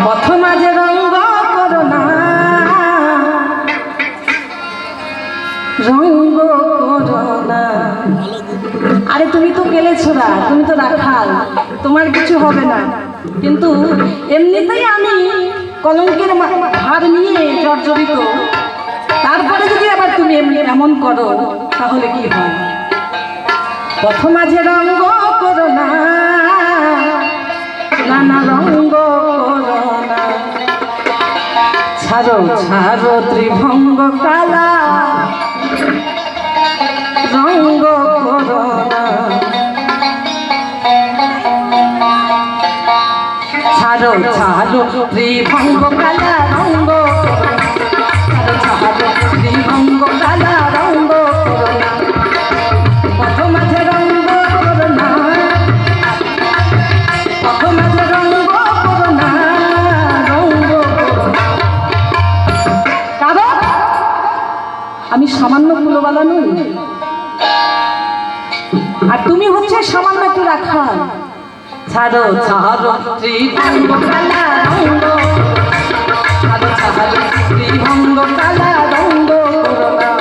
পথ মাঝে রঙ্গ করো না, রঙ্গ করো না। আরে তুমি তো গেলেছোরা, তুমি তো রাখাল, তোমার কিছু হবে না। কিন্তু এমনিতেই আমি কলঙ্কের ভার নিয়ে জর্জরিত, তারপরে যদি আবার তুমি এমনি এমন করো তাহলে কি হয়? পথ মাঝে রঙ্গ করো না, নানা রঙ্গ করো না। ছাড়ো ছাড়ো ত্রিভঙ্গ কালা, রঙ্গ করো না। ছাড়ো ছাড়ো ত্রিভঙ্গ কালা, রঙ্গ করো না। ছাড়ো ছাড়ো ত্রিভঙ্গ কালা, রঙ্গ করো না। পথ মাঝে রঙ্গ করো না, পথ মাঝে রঙ্গ করো না, রঙ্গ করো না। কারণ আমি সামান্য কুলোবালা নই, আর তুমি হচ্ছে সামান্য একটু রাখাল। ছাড়ো ছাড়ো ত্রিভঙ্গ কালা, রঙ্গ, ছাড়ো ছাড়ো ত্রিভঙ্গ কালা, রঙ্গ করো না।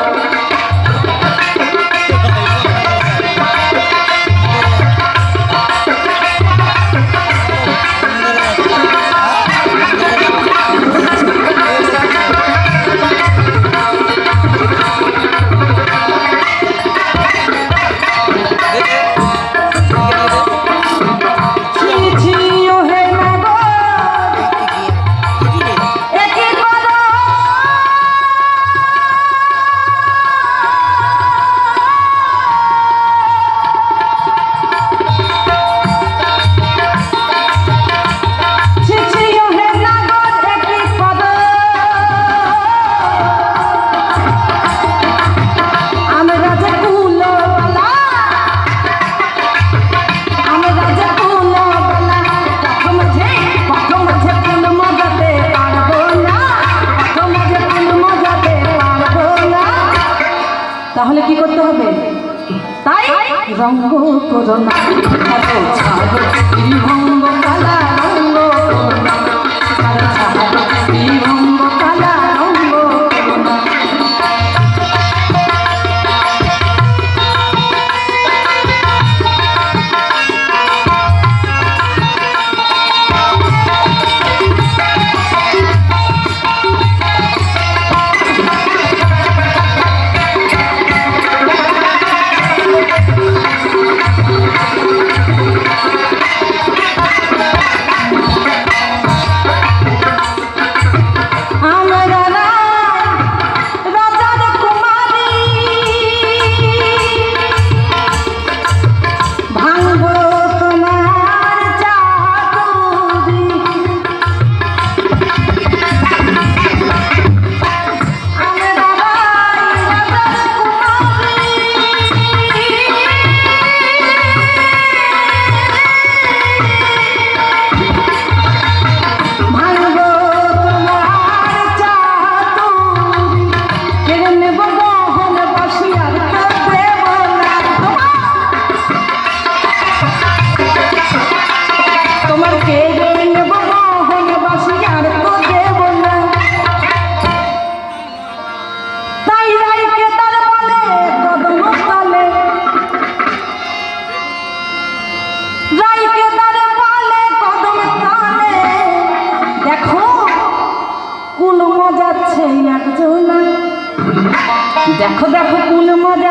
তাহলে কি করতে হবে? তাই রঙ্গ করো না, ছাড়ো ছাড়ো ত্রিভঙ্গ কালা, রঙ্গ করো না। ছাড়ো ছাড়ো ত্রিভঙ্গ কালা, রঙ্গ করো না। দেখো দেখো কোন মজা